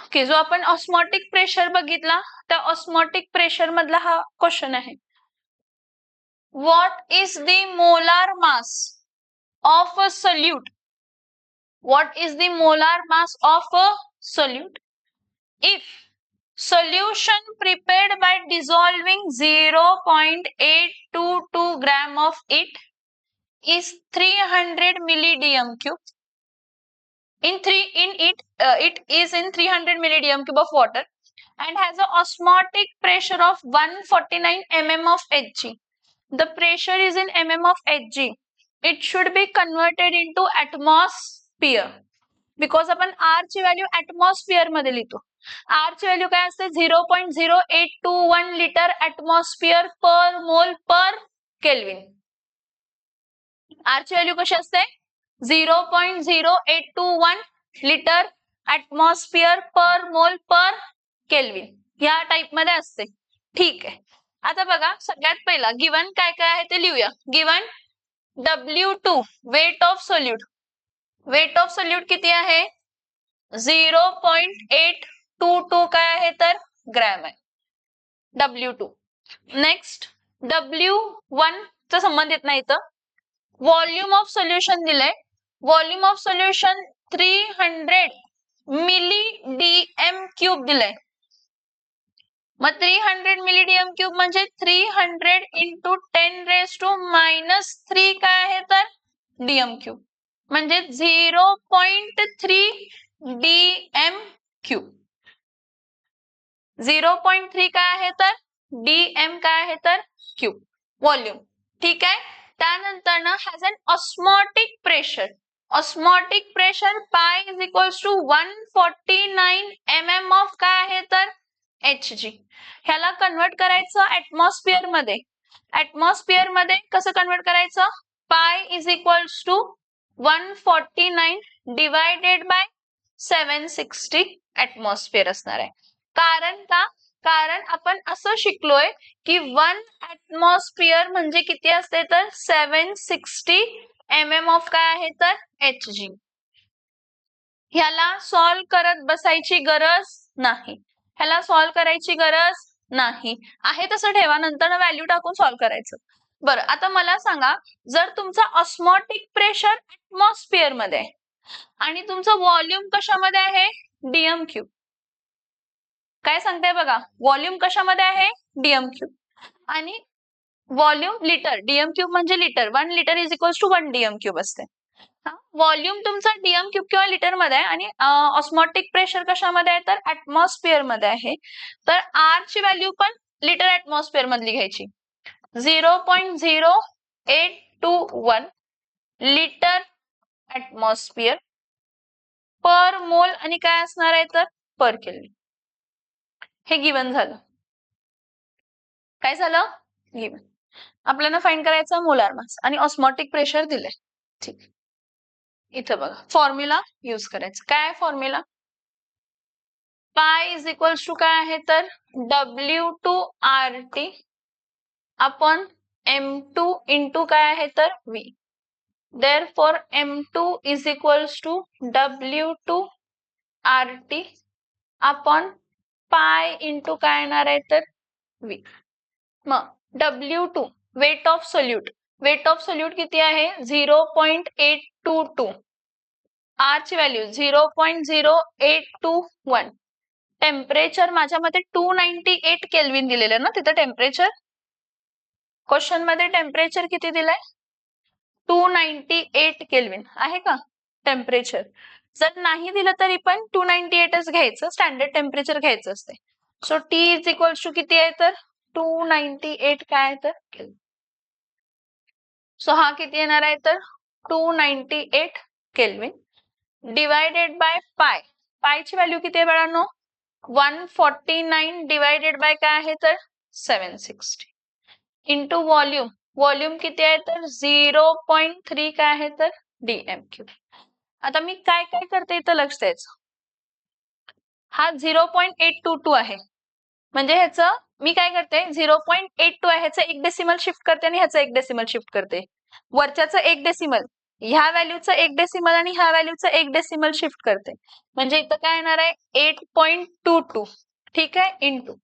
Okay, जो आपण osmotic pressure बघितला त्या ऑस्मॉटिक प्रेशर मधला हा क्वेश्चन आहे. What is the molar mass of a solute? What is the molar mass of a solute if solution prepared by dissolving 0.822 gram of it is 300 milli-dm cube. It is in 300 milli-dm cube of water and has an osmotic pressure of 149 mm of Hg. The pressure is in mm of Hg. It should be converted into atmosphere because आपण R ची value atmosphere मध्ये लिहितो. R ची value काय असते 0.0821 litre atmosphere per mole per Kelvin. R ची value कशी असते 0.0821 litre atmosphere per mole per Kelvin या टाइप मध्ये असते. ठीक आहे. आता बघा सगळ्यात पहिला गिवन काय काय आहे ते लिहूया. Given W2 weight of solute. Weight of solute किती आहे 0.822 काय आहे तर ग्रॅम आहे W2. नेक्स्ट W1 चा संबंध येत नाही इथं. व्हॉल्यूम ऑफ सोल्युशन दिलंय. Volume of solution 300 milli DM cube दिलंय. मग 300 मिली डीएम क्यूब म्हणजे 300 इंटू 10⁻³ काय आहे तर डीएम क्यूब म्हणजे 0.3 डीएम क्यूब. 0.3 काय आहे तर डीएम काय आहे तर क्यूब व्हॉल्यूम. ठीक आहे. त्यानंतर ना has an osmotic pressure. Osmotic pressure pi is equals to 149 mm of काय आहे तर Hg. ह्याला कन्वर्ट करायचं ऍटमॉस्फिअर मध्ये. ऍटमॉस्फिअर मध्ये कसं कन्वर्ट करायचं pi is equals to 149 divided by 760 atmosphere असणार आहे. कारण का कारण आपण असं शिकलोय की 1 ऍटमॉस्फिअर म्हणजे किती असते तर 760 mm ऑफ काय आहे तर Hg. ह्याला सॉल्व करत बसायची गरज नाही. ह्याला सॉल्व करायची गरज नाही. आहे तसं ठेवा नंतर व्हॅल्यू टाकून सॉल्व करायचं. बरं आता मला सांगा जर तुमचा ऑस्मॉटिक प्रेशर ऍटमॉस्फिअर मध्ये आहे आणि तुमचं व्हॉल्यूम कशामध्ये आहे डीएम क्यूब. काय सांगताय बघा व्हॉल्यूम कशामध्ये आहे डीएम क्यूब आणि व्हॉल्यूम लिटर. डीएम क्यूब म्हणजे litre. 1 litre is equals to 1 DM cube असते. व्हॉल्यूम तुमचा डीएम क्यूब किंवा लिटर मध्ये आहे आणि ऑस्मॉटिक प्रेशर कशामध्ये आहे तर ऍटमॉस्फिअर मध्ये आहे. तर आर ची व्हॅल्यू पण लिटर ऍटमॉस्फिअर मधली घ्यायची 0.0821 लिटर ऍटमॉस्फिअर पर मोल आणि काय असणार आहे तर पर केल्विन. हे गिवन झालं. काय झालं गिवन. आपल्याला फाइंड करायचं मोलार मास आणि ऑस्मॉटिक प्रेशर दिलंय. ठीक. इथं बघा फॉर्म्युला यूज करायचं. काय फॉर्म्युला पाय इज इक्वल्स टू काय आहे तर W2RT अपॉन M2 इंटू काय आहे तर V. Therefore M2 is equals to W2RT upon pi into काय येणार आहे तर V. मग W2 weight of solute. Weight of solute किती आहे 0.822. आर ची व्हॅल्यू 0.0821. टेम्परेचर माझ्या मध्ये 298 केल्विन दिलेलं ना तिथं टेम्परेचर. क्वेश्चन मध्ये टेम्परेचर किती दिलंय 298 केल्विन आहे का टेम्परेचर. जर नाही दिलं तरी पण 298च घ्यायचं. स्टँडर्ड टेम्परेचर घ्यायचं असते. So T is equals to किती आहे तर 298 काय आहे तर केल्विन. सो हा किती येणार आहे तर 298 केल्विन डिवायडेड बाय पाय. पाय ची व्हॅल्यू किती आहे बाळांनो 149 डिवायडेड बाय काय आहे तर 760 इंटू व्हॉल्यूम. व्हॉल्यूम किती आहे तर 0.3 काय आहे तर डीएम क्यूब. आता मी काय काय करते इथं लक्ष द्यायचं. हा 0.822 आहे म्हणजे ह्याचं मी काय करते 0.82 आहे ह्याचं 1 डेसिमल शिफ्ट करते आणि ह्याचं 1 डेसिमल शिफ्ट करते. वरच्याचं 1 डेसिमल ह्या व्हॅल्यूचं 1 डेसिमल आणि ह्या व्हॅल्यूचं 1 डेसिमल शिफ्ट करते, म्हणजे इथं काय येणार आहे 8.22. ठीक आहे, इंटू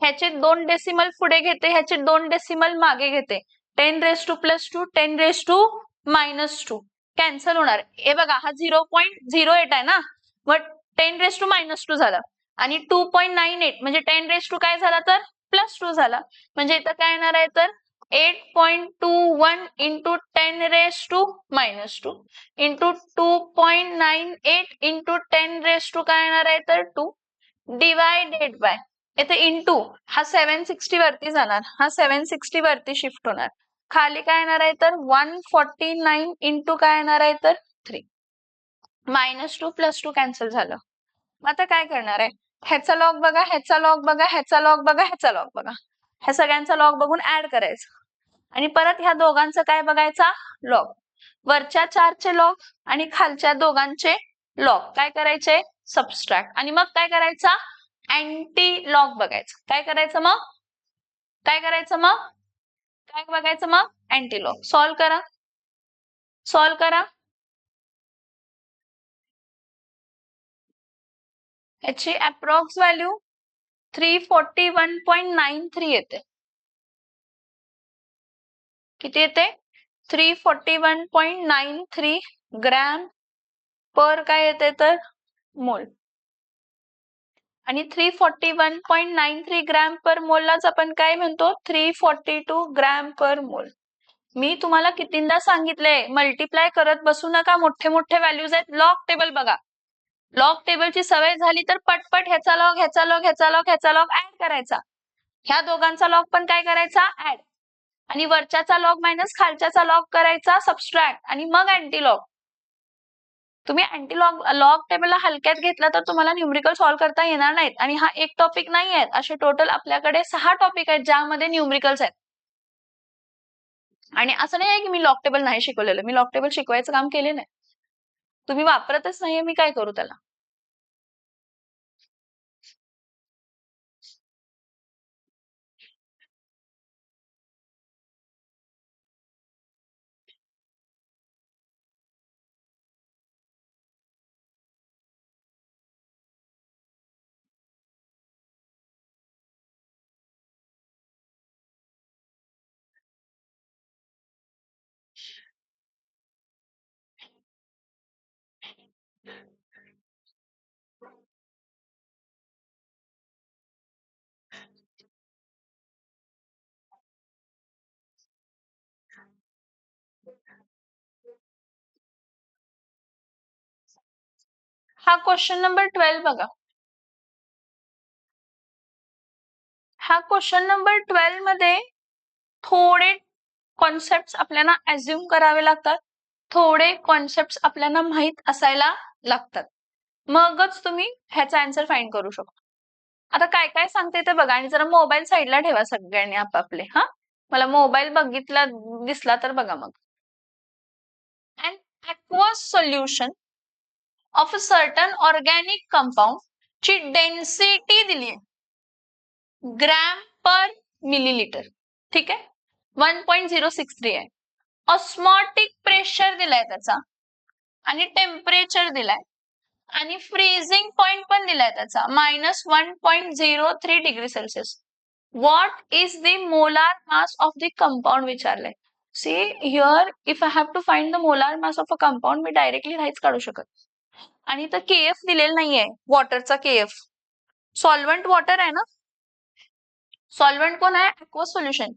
ह्याचे 2 डेसिमल पुढे घेते, ह्याचे 2 डेसिमल मागे घेते, 10⁻²+2 10⁻²? कॅन्सल होणार. हे बघा हा 0.08 आहे ना, मग 10⁻² झाला आणि 2.98 म्हणजे 10 काय झाला तर +2 झाला, म्हणजे इथं काय येणार आहे तर 8.21 इंटू 10⁻² इंटू 2.98 इंटू 10 काय येणार आहे तर 2 डिवायडेड बाय, इथे इंटू हा 760 वरती जाणार, हा 760 वरती शिफ्ट होणार, खाली काय येणार आहे तर 149 इंटू काय येणार आहे तर 3. -2 +2 कॅन्सल झालं. मग आता काय करणार आहे, ह्याचा लॉग बघा, ह्याचा लॉग बघा, ह्याचा लॉग बघा, ह्याचा लॉग बघा, ह्या सगळ्यांचा लॉग बघून ऍड करायचं आणि परत ह्या दोघांचं काय बघायचा लॉग, वरच्या 4चे लॉग आणि खालच्या दोघांचे लॉग काय करायचे सबस्ट्रॅक्ट, आणि मग काय करायचा अँटी लॉग बघायचं. काय करायचं मग, काय करायचं मग, काय बघायचं मग अँटी लॉग. सॉल्व करा, सॉल्व करा. याची अप्रॉक्स व्हॅल्यू 341.93 येते. किती येते 341.93 ग्रॅम पर काय येते तर मोल, आणि 341.93 ग्रॅम पर मोललाच आपण काय म्हणतो 342 ग्रॅम पर मोल. मी तुम्हाला कितींदा सांगितले मल्टिप्लाय करत बसू नका, मोठे मोठे व्हॅल्यूज आहेत. लॉग टेबल बघा, लॉग टेबलची सवय झाली तर पटपट ह्याचा लॉग, ह्याचा लॉग, ह्याचा लॉग, ह्याचा लॉग ऍड करायचा, ह्या दोघांचा लॉग पण काय करायचा ऍड, आणि वरच्याचा लॉग मायनस खालच्याचा लॉग करायचा सबस्ट्रॅक्ट, आणि मग अँटी लॉग. तुम्ही अँटी लॉग लॉग टेबलला हलक्यात घेतला तर तुम्हाला न्यूमरिकल सॉल्व्ह करता येणार नाहीत, आणि हा एक टॉपिक नाही आहे, असे टोटल आपल्याकडे 6 टॉपिक आहेत ज्यामध्ये न्यूमरिकल्स आहेत. आणि असं नाही आहे की मी लॉग टेबल नाही शिकवलेलं, मी लॉग टेबल शिकवायचं काम केले नाही, तुम्ही वापरतच नाहीये, मी काय करू त्याला. हा क्वेश्चन नंबर 12 बघा, हा क्वेश्चन नंबर 12 मध्ये थोडे कॉन्सेप्ट आपल्याला अज्युम करावे लागतात, थोडे कॉन्सेप्ट आपल्याला माहित असायला लागतात, मगच तुम्ही ह्याचा आन्सर फाइंड करू शकता. आता काय काय सांगते ते बघा, आणि जरा मोबाईल साईडला ठेवा सगळ्यांनी आपापले. हा, मला मोबाईल बघितला दिसला तर बघा. मग an aqueous solution of a certain organic compound ची डेन्सिटी दिली आहे ग्रॅम पर मिलीलिटर, ठीक आहे 1.063 आहे. ऑस्मॉटिक प्रेशर दिलाय त्याचा, आणि टेम्परेचर दिलाय, आणि फ्रीजिंग पॉइंट पण दिलाय त्याचा -1.03 degree Celsius. What is the molar mass of the compound विचारलंय. See here if I have to find the molar mass of a compound, मी डायरेक्टली नाहीच काढू शकत, आणि इथं केएफ दिलेला नाहीये, वॉटरचा केएफ. सॉल्व्हंट वॉटर आहे ना, सॉल्व्हंट कोण आहे ॲक्वस सोल्युशन.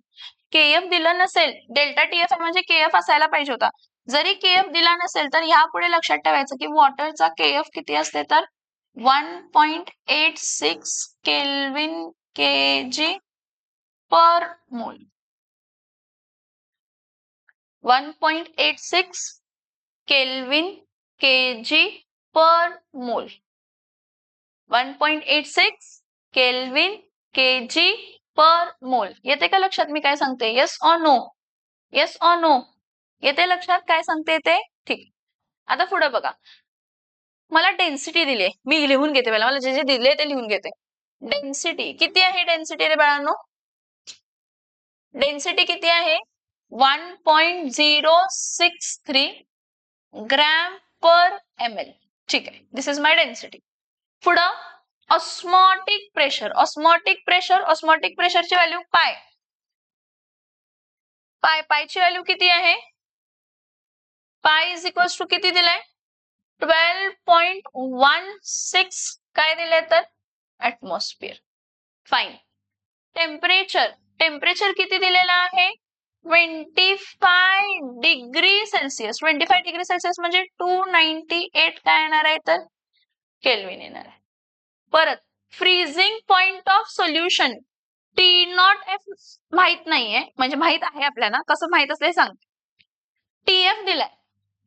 केएफ दिलं नसेल, डेल्टा टीएफ म्हणजे केएफ असायला पाहिजे होता. जरी केएफ दिला नसेल तर यापुढे लक्षात ठेवायचं की वॉटरचा केएफ किती असते तर 1.86 केल्विन केजी पर मोल. 1.86 केल्विन केजी पर मोल. 1.86 केल्विन केजी पर मोल. येते का लक्षात मी काय सांगते? Yes or no? Yes or no? येते लक्षात काय सांगते ते? ठीक. आता पुढे बघा, मला डेन्सिटी दिली आहे, मी लिहून घेते पहिला, मला जे जे दिले ते लिहून घेते. डेन्सिटी किती आहे? डेन्सिटी रे बाळांनो, डेन्सिटी किती आहे? 1.063 ग्रॅम पर ml. ठीक आहे, दिस इज माय डेन्सिटी. पुढं ऑस्मॉटिक प्रेशर. ऑस्मॉटिक प्रेशरची व्हॅल्यू पाय. पायची व्हॅल्यू किती आहे? पाय इज इक्वल्स टू किती दिलाय? 12.16 काय दिले तर ऍटमॉस्फिअर. फाईन. टेम्परेचर किती दिलेला आहे? 25 डिग्री सेल्सिअस. 25 डिग्री सेल्सिअस म्हणजे 298 काय येणार आहे तर केल्विन येणार आहे. परत freezing point of solution T0F माहित नाहीये, म्हणजे माहित आहे आपल्याला, कसं माहित असले सांग. TF दिलाय.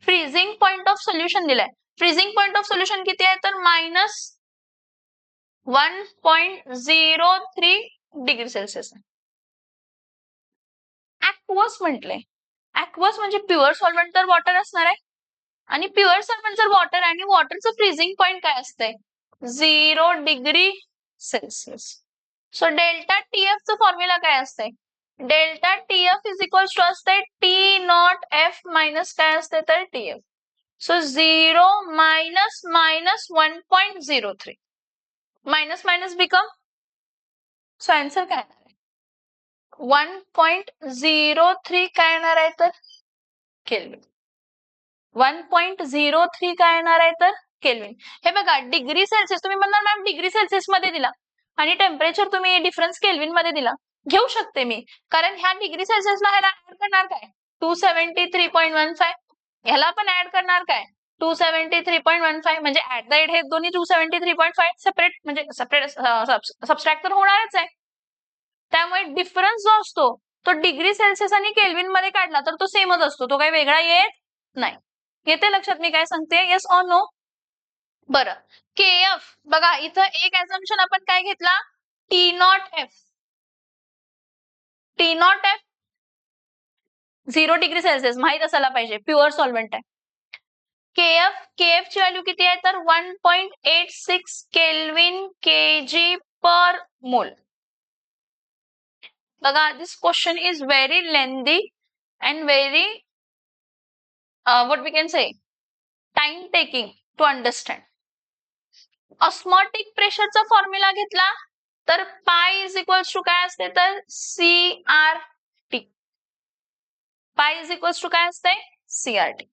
फ्रीजिंग पॉइंट ऑफ सोल्युशन दिलाय. फ्रीजिंग पॉइंट ऑफ सोल्युशन किती आहे तर -1.03 डिग्री सेल्सिअस. ऍक्वस म्हटलंय. ऍक्वस म्हणजे प्युअर सॉल्व्हेंट तर वॉटर असणार आहे, आणि प्युअर सॉल्व्हेंट जर वॉटर आहे आणि वॉटरचं फ्रीजिंग पॉइंट काय असतंय? 0 degree Celsius. So delta TF चं फॉर्म्युला काय असतंय? Delta TF is equals to असते T0F मायनस काय असते तर TF. So 0 minus 1.03. Minus become, so answer काय येणार आहे? 1.03 काय येणार आहे तर केल्विन. 1.03 काय येणार आहे तर केल्विन. हे बघा, डिग्री सेल्सिअस तुम्ही म्हणणार मॅम डिग्री सेल्सिअस मध्ये दिला आणि टेम्परेचर तुम्ही डिफरन्स केल्विन मध्ये दिला. घेऊ शकते मी, कारण ह्या डिग्री सेल्सिअसला ह्याला ऍड करणार काय? 273.15. ह्याला पण ऍड करणार काय? 273.15. म्हणजे ऍट द एंड हे दोन्ही 273.5 सेपरेट, म्हणजे सेपरेट सबस्ट्रॅक्ट तर होणारच आहे. त्यामुळे डिफरन्स जो असतो तो डिग्री सेल्सिअस आणि केल्विन मध्ये काढला तर तो सेमच असतो, तो काही वेगळा येत नाही. येते लक्षात मी काय सांगते? Yes or no? बरं, KF बघा, इथं एक ऍझम्पशन आपण काय घेतला? T0F. 0 डिग्री सेल्सिअस माहित असायला पाहिजे, प्युअर सॉल्व्हेंट आहे. KF ची व्हॅल्यू किती आहे तर 1.86 केल्विन kg पर मोल. बघा, this question is very lengthy and very what we can say, time taking to understand. Osmotic प्रेशरचा फॉर्म्युला घेतला तर पाय इज इक्वल्स टू काय असते तर CRT. पाय इज इक्वल्स टू काय असते? CRT.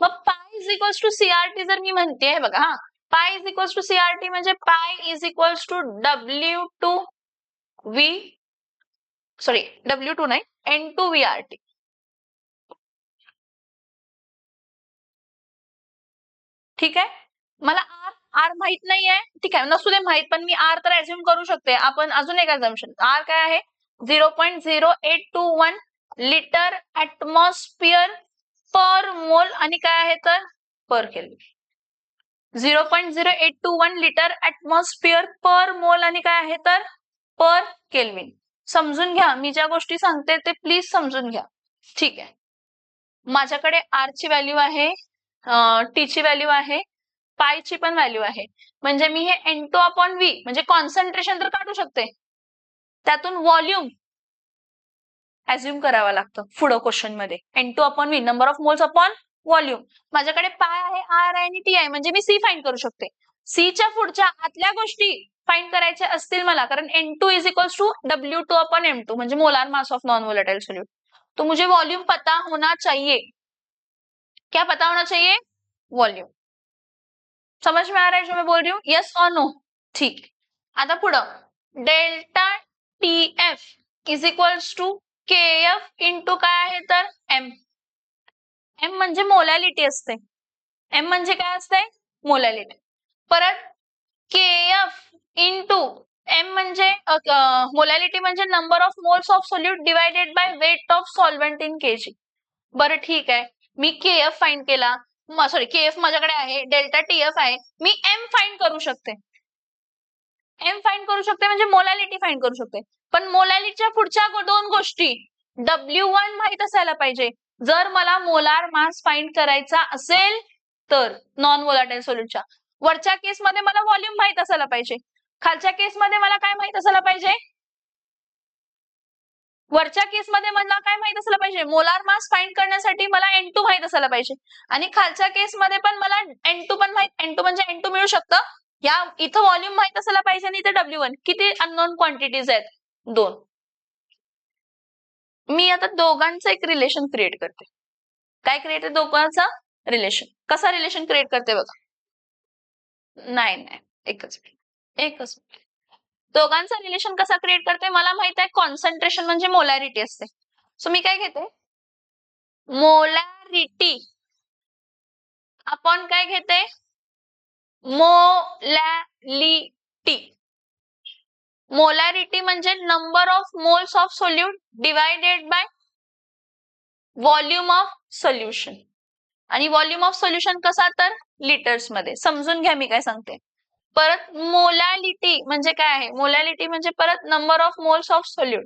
मग पाय इज इक्वल्स टू CRT जर मी म्हणते बघा, हा पाय इज इक्वल्स टू CRT म्हणजे पाय इज इक्वल्स टू W2 नाही, N2VRT. ठीक आहे. मला आर माहित नाहीये, ठीक आहे, नसू दे माहित, पण मी आर तर अज्युम करू शकते. आपण अजून एक अझम्पशन, आर काय आहे? 0.0821 लिटर ऍटमॉस्फिअर पर मोल, आणि काय आहे तर पर केल्विन. 0.0821 लिटर ऍटमॉस्फिअर पर मोल आणि काय आहे तर पर केल्विन. समजून घ्या, मी ज्या गोष्टी सांगते ते प्लीज समजून घ्या. ठीक आहे, माझ्याकडे आर ची व्हॅल्यू आहे, टी ची व्हॅल्यू आहे, पायची पण व्हॅल्यू आहे. म्हणजे मी हे N2/V म्हणजे कॉन्सन्ट्रेशन तर काढू शकते, त्यातून व्हॉल्यूम अज्युम करावा लागतं पुढं क्वेश्चन मध्ये. N2/V number of moles upon volume. माझ्याकडे पाय आहे, आर आहे आणि टी आहे, म्हणजे मी सी फाइंड करू शकते. सी च्या पुढच्या आतल्या गोष्टी फाइंड करायच्या असतील मला, कारण N2 is equals to W2/M2 म्हणजे molar mass of non volatile solute, तो मुझे वॉल्यूम पता होना चाहिए. क्या पता होना चाहिए? वॉल्यूम. समझ में आ रहा है जो मैं बोल रही हूँ? यस और नो? ठीक. आता पुढं delta TF is equals to KF into काय आहे तर M. M म्हणजे मोलॅलिटी असते. M म्हणजे काय असते? मोलॅलिटी. परत KF इंटू M म्हणजे मोलॅलिटी म्हणजे number of moles of solute divided by weight of solvent in kg. बरं ठीक आहे, मी KF फाइंड केला, KF माझ्याकडे आहे, डेल्टा TF आहे, मी M फाइंड करू शकते. M फाइंड करू शकते म्हणजे मोलॅलिटी फाइंड करू शकते. पण मोलॅलिटीच्या पुढच्या दोन गोष्टी W1 माहित असायला पाहिजे जर मला मोलार मास फाइंड करायचा असेल तर नॉन वोलाटाइल सॉल्यूटच्या. वरच्या केसमध्ये मला व्हॉल्यूम माहित असायला पाहिजे, खालच्या केसमध्ये मला काय माहित असायला पाहिजे? वरच्या केसमध्ये मला काय माहित असलं पाहिजे, मोलार मास फाइंड करण्यासाठी मला N2 माहित असायला पाहिजे, आणि खालच्या केसमध्ये पण मला N2 पण माहित, N2 म्हणजे N2 मिळू शकतं. या इथं व्हॉल्यूम माहित असायला पाहिजे आणि इथं W1. किती अननोन क्वांटिटीज आहेत? 2. मी आता दोघांचं एक रिलेशन क्रिएट करते. काय क्रिएट आहे? दोघांचा रिलेशन. कसा रिलेशन क्रिएट करते बघा. नाही, एकच मिनिट. दोघांचा रिलेशन कसा क्रिएट करते? मला माहित आहे कॉन्सन्ट्रेशन म्हणजे मोलॅरिटी असते. सो मी काय घेते? मोलॅरिटी आपण काय घेते? मोलॅलिटी. मोलॅरिटी म्हणजे number of moles of solute divided by volume of solution. आणि व्हॉल्यूम ऑफ सोल्युशन कसा? तर लिटर्स मध्ये. समजून घ्या मी काय सांगते. परत मोलॅलिटी म्हणजे काय आहे? मोलॅलिटी म्हणजे परत number of moles of solute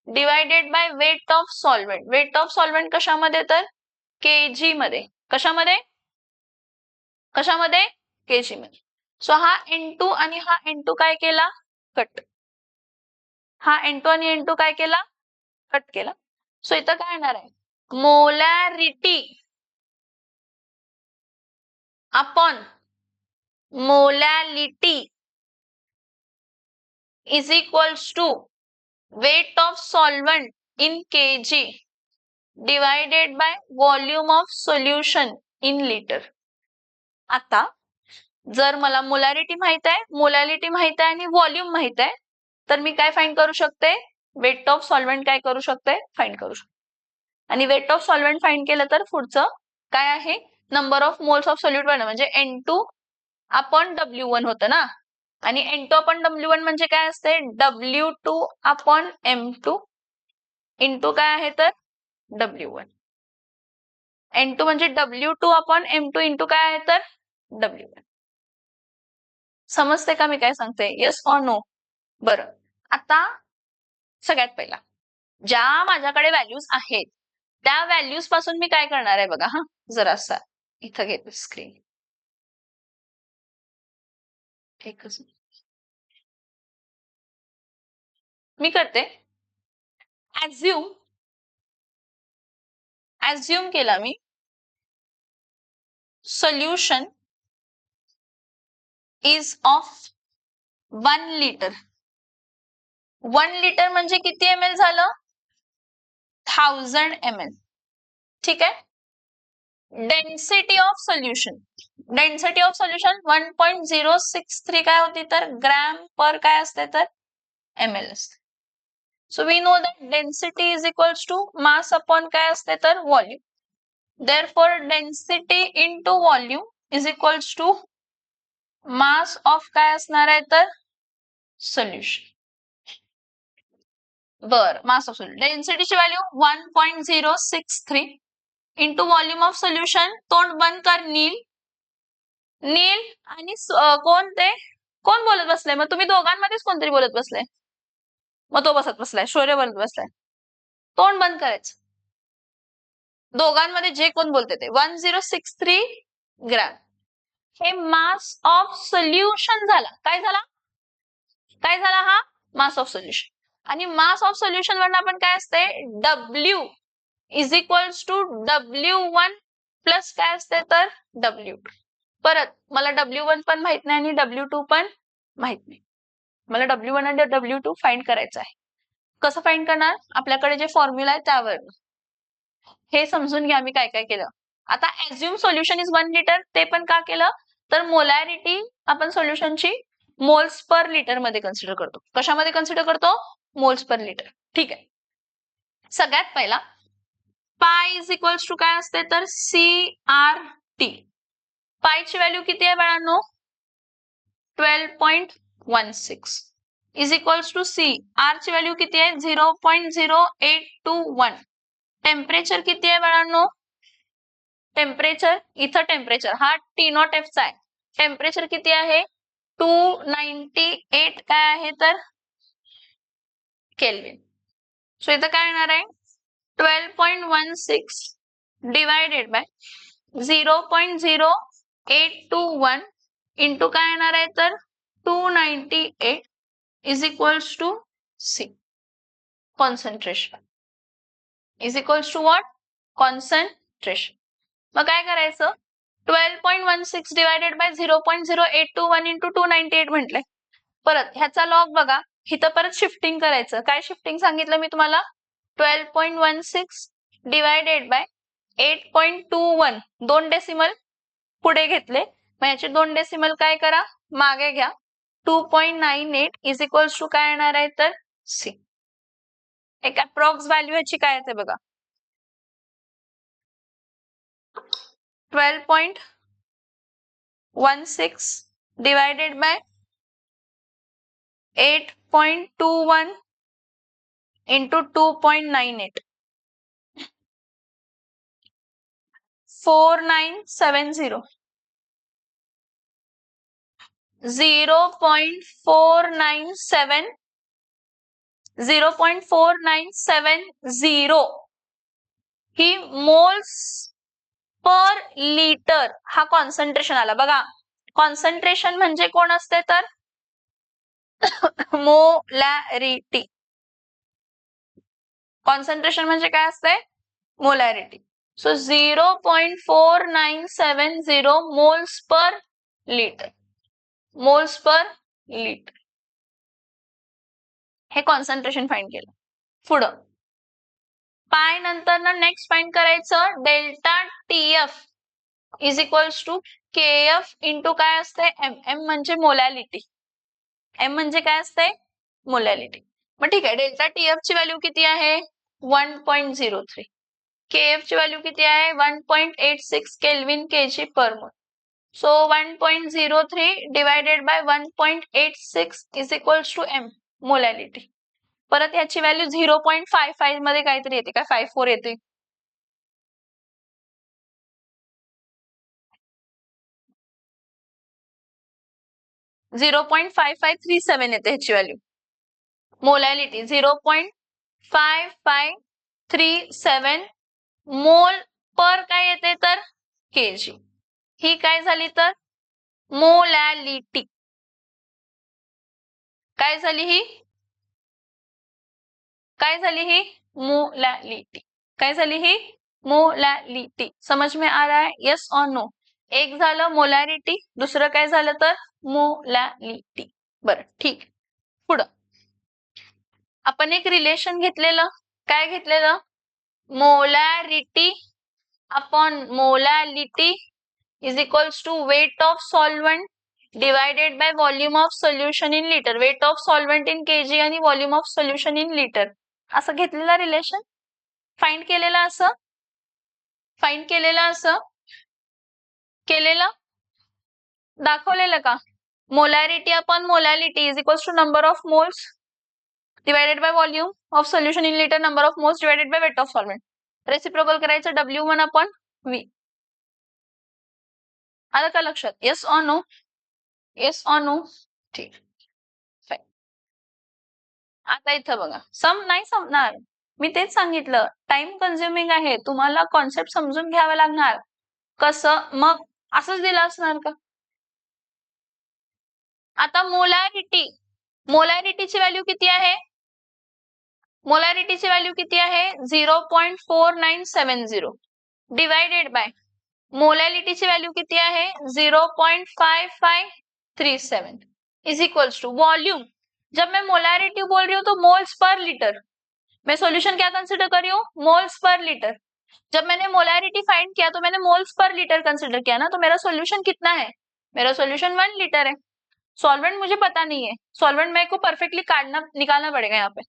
divided by weight of solvent. Weight of solvent कशामध्ये? तर केजी मध्ये. कशामध्ये? केजी मध्ये. सो हा N2 आणि हा N2 काय केला? कट. हा N2 आणि N2 काय केला? कट केला. सो इथं काय येणार आहे? Molarity upon molality is equals to weight of solvent in kg divided by volume of solution in liter. आता जर मला मोलॅरिटी माहित आहे, मोलॅलिटी माहित आहे आणि व्हॉल्यूम माहित आहे, तर मी काय फाइंड करू शकते? वेट ऑफ सॉल्व्हेंट काय करू शकते? फाइंड करू शकते. आणि वेट ऑफ सॉल्व्हेंट फाइंड केलं तर पुढचं काय आहे? Number of moles of solute बनणं, म्हणजे N2 अपॉन W1 होतं ना. आणि N2 अपॉन W1 म्हणजे काय असते? W2 अपॉन M2 इंटू काय आहे? तर W1. N2 म्हणजे W2 अपॉन M2 इंटू काय आहे? तर W1. समजते का मी काय सांगते? Yes or no? बरं, आता सगळ्यात पहिला ज्या माझ्याकडे व्हॅल्यूज आहेत त्या व्हॅल्यूज पासून मी काय करणार आहे बघा. जरासा इथं घेते स्क्रीन. एकच मी करते. ऍझ्युम केला मी solution is of 1 litre. 1 litre म्हणजे किती ml झालं? 1000 ml. ठीक आहे. डेन्सिटी ऑफ सोल्युशन 1.063 काय होती? तर ग्रॅम पर काय असते? तर ml असते. So we know that density is equals to mass upon काय असते? तर volume. Therefore density into volume is equals to mass of काय असणार आहे? तर सोल्युशन. बर, मास ऑफ सोल्युशन डेन्सिटीची value 1.063 into volume of solution. तोंड बंद कर नील. आणि कोण ते? कोण बोलत बसले? मग तुम्ही दोघांमध्येच कोणतरी बोलत बसले. मग तो बसत बसलाय, शौर्य बोलत बसलाय. तोंड बंद करायचं. दोघांमध्ये जे कोण बोलते ते 1063 ग्रॅम. हे मास ऑफ सोल्युशन झाला. काय झाला? हा मास ऑफ सोल्युशन. आणि मास ऑफ सोल्युशन वरनं आपण काय असते? W is equals to W1 plus काय असते? तर W2. परत मला W1 पण माहित नाही आणि W2 पण माहित नाही. मला W1 आणि W2 फाइंड करायचं आहे. कसं फाइंड करणार? आपल्याकडे जे फॉर्म्युला आहे त्यावर. हे समजून घ्या मी काय काय केलं. आता ऍझ्युम सोल्युशन इज 1 लिटर. ते पण का केलं? तर मोलॅरिटी आपण सोल्युशनची मोल्स पर लिटर मध्ये कन्सिडर करतो. कशामध्ये कन्सिडर करतो? Moles per litre. ठीक आहे. सगळ्यात पहिला पाय इज इक्वल्स टू काय असते? तर CRT. पायची व्हॅल्यू किती आहे बाळांनो? 12.16 is equals to C. R ची व्हॅल्यू किती आहे? 0.0821. टेम्परेचर किती आहे बाळांनो? टेम्परेचर इथं टेम्परेचर हा T0F चा आहे. टेम्परेचर किती आहे? 298 काय आहे? तर केल्विन. सो इथं काय येणार आहे? 12.16 डिवायडेड बाय 0.0821 इंटू काय येणार आहे? तर 298 is equals to C. Concentration is equals to what? Concentration. मग काय करायचं? 12.16 डिवायडेड बाय 0.0821 इंटू 298 म्हटलंय. परत ह्याचा लॉग बघा, इथं परत शिफ्टिंग करायचं. काय शिफ्टिंग सांगितलं मी तुम्हाला? 12.16 डिवायडेड बाय 8.21 दोन डेसिमल पुढे घेतले. मग याचे दोन डेसिमल काय करा? मागे घ्या. 2.98 इज इक्वल्स टू काय येणार आहे तर सी. एक अप्रॉक्स व्हॅल्यू ह्याची काय येते बघा. 12.16 divided by 8.21 into 2.98. 4970. 0.497 he moles per litre हा कॉन्सन्ट्रेशन आला. बघा कॉन्सन्ट्रेशन म्हणजे कोण असते तर मोलॅरिटी. कॉन्सन्ट्रेशन म्हणजे काय असते? Molarity. So 0.4970 moles per litre. Moles per litre हे कॉन्सन्ट्रेशन फाइंड केलं. पुढं पाय नंतर ना नेक्स्ट फाइंड करायचं delta TF is equals to KF into काय असते? एम. एम म्हणजे मोलॅलिटी. एम म्हणजे काय असते? मोलॅलिटी. मग ठीक आहे, डेल्टा टीएफ ची व्हॅल्यू किती आहे? 1.03. केएफ ची व्हॅल्यू किती आहे? 1.86 kelvin KG per mole. So 1.03 divided by 1.86 is equals to M molality. परत याची व्हॅल्यू 0.55 मध्ये काहीतरी येते काय? 54 येते. .5537 येते ह्याची व्हॅल्यू. मोलॅलिटी 0.5537 मोल पर काय येते तर केजी. ही काय झाली तर मोलॅलिटी. काय झाली ही? काय झाली ही? मोलॅलिटी. काय झाली ही? मोलॅलिटी. समझ में आ रहा है? यस और नो? एक झालं मोलॅरिटी, दुसरं काय झालं तर मोलॅलिटी. बरं ठीक. पुढं आपण एक रिलेशन घेतलेलं. काय घेतलेलं? Molarity upon molality is equals to weight of solvent divided by volume of solution in litre. Weight of solvent in KG आणि volume of solution in litre असं घेतलेलं रिलेशन फाइंड केलेलं. असं फाइंड केलेलं, असं केलेलं, दाखवलेलं का? Molarity upon molality is equals to number of moles divided by volume of solution in litre number of moles divided by weight of solvent. Reciprocal करायचं W1 अपॉन V. आलं का लक्षात? Yes or no? Yes or no? ठीक. आता इथं बघा, सम नाही संपणार. मी तेच सांगितलं, टाइम कन्झ्युमिंग आहे. तुम्हाला कॉन्सेप्ट समजून घ्यावं लागणार. कसं? मग असंच दिलं असणार का? आता मोलॅरिटीची व्हॅल्यू किती आहे? मोलॅरिटीची व्हॅल्यू किती आहे? 0.4970 डिवायडेड बाय मोलॅलिटीची व्हॅल्यू किती आहे? 0.5537 इज इक्वल्स टू वॉल्यूम. जब मैं मोलैरिटी बोल रही हूँ तो मोल्स पर लीटर. मैं सॉल्यूशन क्या कंसिडर कर रही हूँ? Moles per litre. जब मैंने मोलैरिटी फाइंड किया तो मैंने मोल्स पर लीटर कंसिडर किया ना, तो मेरा सॉल्यूशन कितना है? मेरा सॉल्यूशन 1 लीटर है. सॉल्वेंट मुझे पता नहीं है, सॉल्वेंट मेरे को परफेक्टली काटना निकालना पड़ेगा यहाँ पे.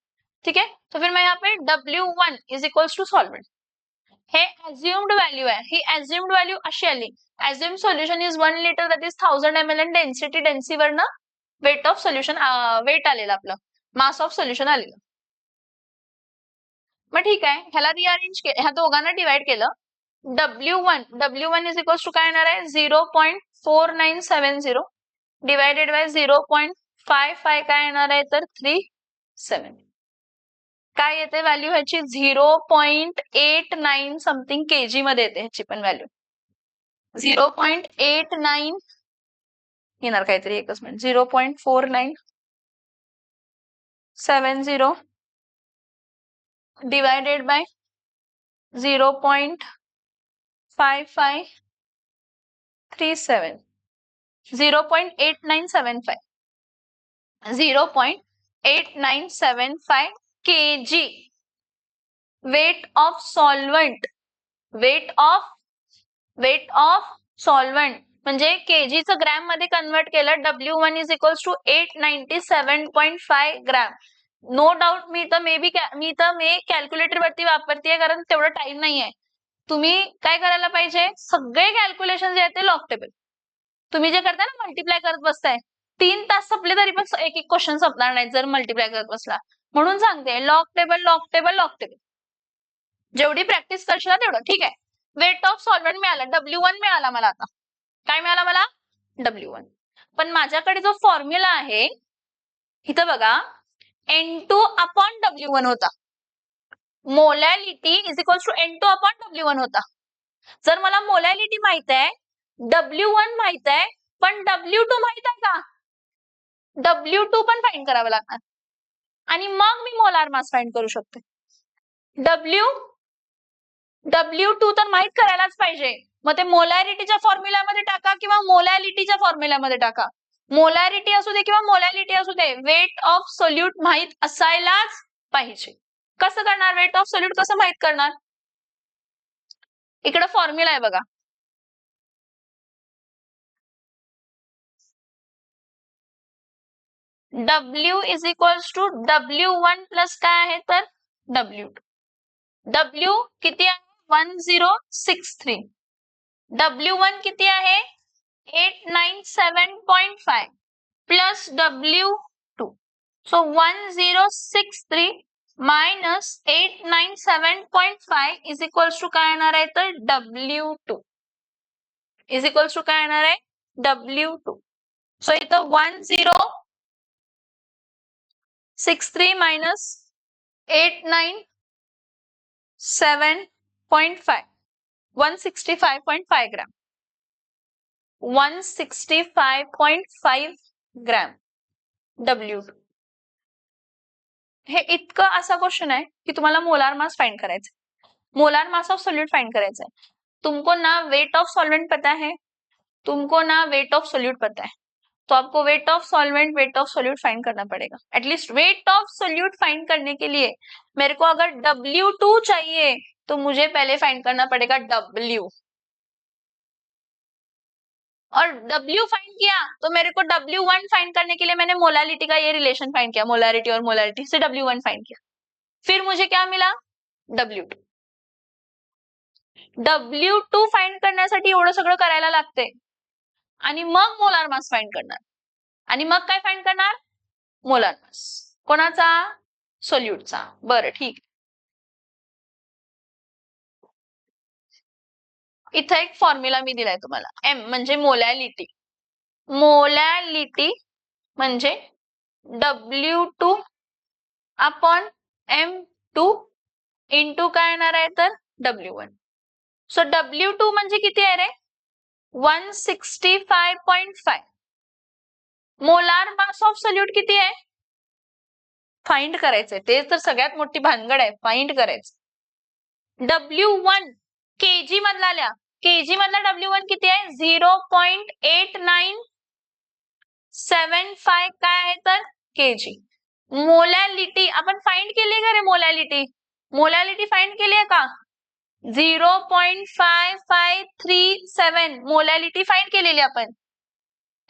ठीक है, तो फिर मैं यहाँ पे W1 is equals to solvent. हे अज्युम्ड व्हॅल्यू आहे. ही अज्युम्ड व्हॅल्यू अशी आली. Assumed solution is 1 litre that is 1000 ml and density वरनं वेट ऑफ सोल्युशन वेट आलेलं आपलं, मास ऑफ सोल्युशन आलेलं. मग ठीक आहे, ह्याला रिअरेंज केलं, ह्या दोघांना डिवाइड केलं. W1 इज इक्वल्स टू काय येणार आहे? 0.4970 डिवायडेड बाय 0.55 काय येणार आहे तर 37. काय येते व्हॅल्यू ह्याची? 0.89 समथिंग केजी मध्ये येते ह्याची पण व्हॅल्यू. 0.89 येणार काहीतरी, एकच minute. 0.4970 divided by 0.5537, 0.8975, 0.8975 kg weight of solvent, weight of solvent म्हणजे kg चं ग्रॅम मध्ये कन्वर्ट केलं. W1 is equals to 897.5 gram. No doubt मी कॅल्क्युलेटर वरती वापरतेय कारण तेवढा टाइम नाहीये. तुम्ही काय करायला पाहिजे, सगळे कॅल्क्युलेशन जे आहेत ते लॉग टेबल. तुम्ही जे करताय ना मल्टिप्लाय करत बसताय, 3 तास संपले तरी पण एक एक क्वेश्चन संपणार नाही जर मल्टिप्लाय करत बसला. म्हणून सांगते log table log table log table. जेवढी प्रॅक्टिस करशील तेवढं ठीक आहे. वेट ऑफ सॉल्व्हेंट मिळाला, W1 मिळाला मला. आता काय मिळाला मला, W1. पण माझ्याकडे जो फॉर्म्युला आहे इथं बघा, N2 अपॉन W1 होता. Molality is equals to N2 upon W1 होता. जर मला मोलॅलिटी माहित आहे, W1 माहित आहे, पण W2 माहित आहे का? W2 पण फाइंड करावं लागणार आणि मग मी मोलार मास फाइंड करू शकते. W2 तर माहित करायलाच पाहिजे. मग ते मोलॅरिटीच्या फॉर्म्युल्यामध्ये टाका किंवा मोलॅलिटीच्या फॉर्म्युल्यामध्ये टाका. मोलॅरिटी असू दे किंवा मोलॅलिटी असू दे, वेट ऑफ सोल्यूट माहित असायलाच पाहिजे. कसं करणार, वेट ऑफ सोल्यूट कसं माहित करणार? इकडे फॉर्म्युला आहे बघा. W is equals to W1 plus काय आहे तर W2. W किती आहे 1063. W1 किती आहे 897.5 plus W2. So 1063 minus 897.5 is equals to काय येणार आहे तर W2 इज इक्वल्स टू काय येणार आहे W2. सो इथं 1063 मायनस 897.5, 165.5 ग्रॅम, 165.5 ग्रॅम W2. हे इतकं असा क्वेश्चन आहे की तुम्हाला मोलार मास फाइंड करायचा है, molar mass of solute find करायचा है. तुमको ना वेट ऑफ सॉल्वेंट पता है, तुमको ना वेट ऑफ सोल्यूट पता है, तो आपको weight of solvent weight of solute find करना पड़ेगा. At least weight of solute find करने के लिए मेरे को अगर W2 चाहिए तो मुझे पहले फाइंड करना पड़ेगा W, और W फाइंड किया तो मेरे को W1 फाइंड करने के लिए मैंने मोलालिटी का ये रिलेशन फाइंड किया, मोलारिटी और मोलारिटी से W1 फाइंड किया. फिर मुझे क्या मिला W2. W2 फाइंड करण्यासाठी एवढं सगळं करायला लागते आणि मग मोलार मास फाइंड करणार. आणि मग काय फाइंड करणार, मोलार मास कोणाचा, सोल्यूटचा. बरं ठीक. इथं एक फॉर्म्युला मी दिलाय तुम्हाला, M म्हणजे मोलॅलिटी. मोलॅलिटी म्हणजे W2 अपॉन M2 इंटू काय येणार आहे तर W1. सो W2 म्हणजे किती आहे रे 165.5. मोलार मास ऑफ सोल्यूट किती आहे फाइंड करायचंय, ते तर सगळ्यात मोठी भानगड आहे, फाइंड करायचं. W1 केजी मधला लिहा, केजी मधला W1 किती आहे 0.8975 काय आहे तर केजी. मोलॅलिटी आपण फाइंड केली का रे, मोलॅलिटी मोलॅलिटी फाइंड केली आहे का 0.5537 मोलॅलिटी फाइंड केलेली आपण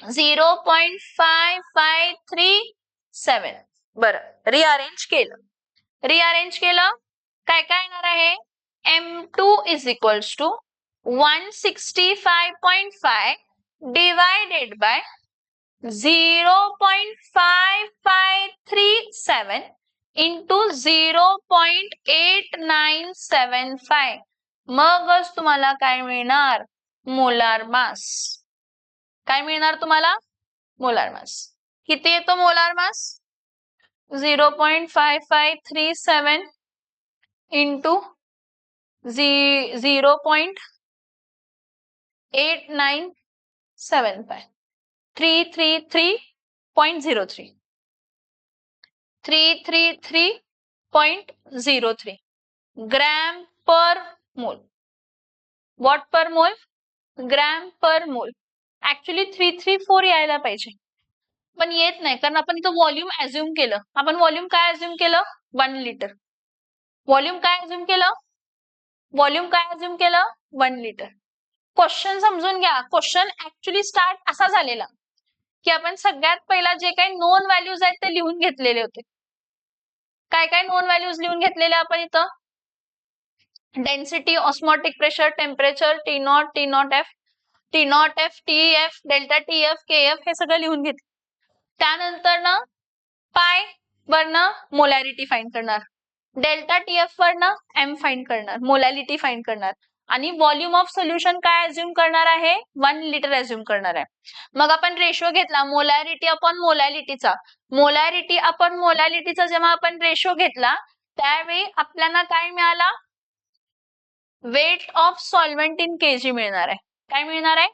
0.5537. बरं रिअरेंज केलं, काय काय येणार आहे M2 is equals to 165.5 divided by 0.5537 into 0.8975. मगच तुम्हाला काय मिळणार मोलार मास. काय मिळणार तुम्हाला मोलार मास. किती येतो molar mass 0.5537 into 0.8975, 333.03, 0.03 gram per मोल. व्हॉट पर मोल? ग्रॅम पर मोल. ऍक्च्युली 334 यायला पाहिजे, पण येत नाही कारण आपण इथं व्हॉल्यूम ऍझ्युम केलं. आपण व्हॉल्यूम काय ऍझ्युम केलं? 1 लिटर. व्हॉल्यूम काय ऍझ्युम केलं? व्हॉल्यूम काय ऍझ्युम केलं? 1 लिटर. क्वेश्चन समजून घ्या. क्वेश्चन ऍक्च्युली स्टार्ट असा झालेला की आपण सगळ्यात पहिला जे काही नोन व्हॅल्यूज आहेत ते लिहून घेतलेले होते. काय काय नोन व्हॅल्यूज लिहून घेतलेले आपण इथं? Density, osmotic pressure, temperature, T not F, TF, delta TF, KF हे सगळं लिहून घेतलं. त्यानंतर ना पाय वरनं मोलॅरिटी फाइंड करणार, डेल्टा टीएफ वरनं एम फाइंड करणार, मोलॅलिटी फाइंड करणार आणि व्हॉल्यूम ऑफ सोल्युशन काय अज्युम करणार आहे? 1 लिटर अज्युम करणार आहे. मग आपण रेशो घेतला मोलॅरिटी अपॉन मोलॅलिटीचा. मोलॅरिटी अपॉन मोलॅलिटीचा जेव्हा आपण रेशो घेतला त्यावेळी आपल्याला काय मिळाला? Weight of solvent in KG मिळणार आहे. काय मिळणार आहे?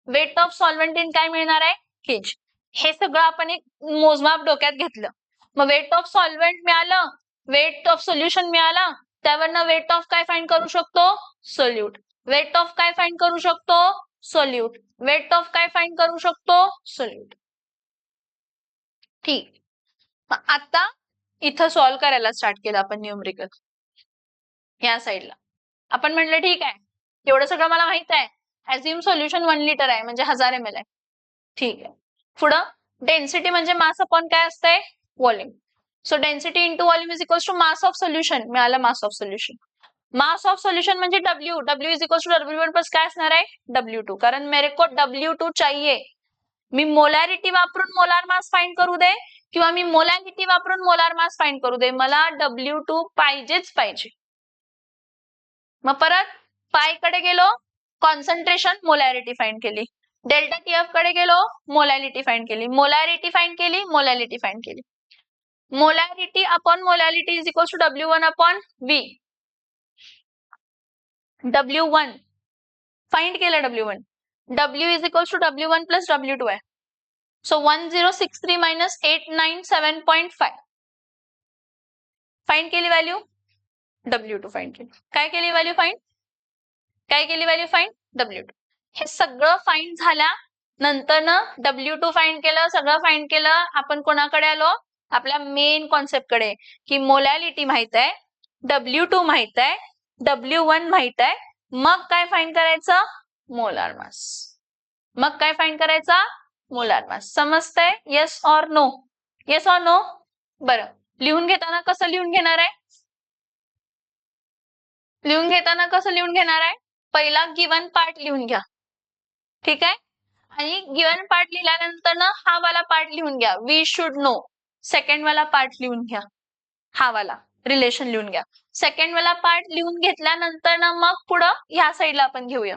वेट ऑफ सॉल्व्हेंट इन काय मिळणार आहे? केजी. हे सगळं आपण एक मोजमाप डोक्यात घेतलं. मग वेट ऑफ सॉल्व्हेंट मिळालं, वेट ऑफ सोल्युशन मिळाला, त्यावरनं वेट ऑफ काय फाइंड करू शकतो? सोल्यूट. वेट ऑफ काय फाइंड करू शकतो? सोल्यूट. वेट ऑफ काय फाइंड करू शकतो? सोल्यूट. ठीक. आता इथं सॉल्व्ह करायला स्टार्ट केलं आपण न्यूमरिकल. या साईडला आपण म्हणलं ठीक आहे, एवढं सगळं मला माहित आहे. ऍझ्युम सोल्युशन 1 लिटर आहे म्हणजे 1000 ml आहे. ठीक आहे. पुढं डेन्सिटी म्हणजे मास अपॉन काय असतंय? Volume. So density into volume is equals to mass of solution. मिळालं mass of solution. Mass of solution म्हणजे W. W is equals to W1 plus काय असणार आहे? W2. कारण मेरे को W2 चाहिए. मी मोलॅरिटी वापरून मोलार मास फाइंड करू दे किंवा मी मोलॅलिटी वापरून मोलार मास फाइंड करू दे, मला W2 पाहिजेच पाहिजे. मग परत पाय कडे गेलो, कॉन्सन्ट्रेशन, मोलॅरिटी फाइंड केली. डेल्टा टीएफ कडे गेलो, मोलॅलिटी फाइंड केली. मोलॅरिटी फाइंड केली, मोलॅलिटी फाइंड केली. Molarity upon molality is equals to W1 upon V. W1 find केलं. W1 W is equals to W1 plus W2 आहे. सो 1063 मायनस 897.5 फाइंड केली value. W2 find केली. काय केली value find? काय केली व्हॅल्यू फाइंड? W2. हे सगळं फाइंड झाल्यानंतर ना W2 फाइंड केलं, सगळं फाइंड केलं. आपण कोणाकडे आलो? आपल्या मेन कॉन्सेप्ट कडे की मोलॅलिटी माहित आहे, W2 माहित आहे, W1 माहित आहे. मग काय फाइंड करायचं? Molar mass. मग काय फाइंड करायचा? Molar mass. समजतंय? Yes or no? Yes or no? बरं, लिहून घेताना कसं लिहून घेणार आहे? लिहून घेताना कसं लिहून घेणार आहे? पहिला गिवन पार्ट लिहून घ्या. ठीक आहे. आणि गिवन पार्ट लिहिल्यानंतर ना हा वाला पार्ट लिहून घ्या. We should know. सेकंड वाला पार्ट लिहून घ्या. हा वाला रिलेशन लिहून घ्या. सेकंड वाला पार्ट लिहून घेतल्यानंतर ना मग पुढं ह्या साईडला आपण घेऊया.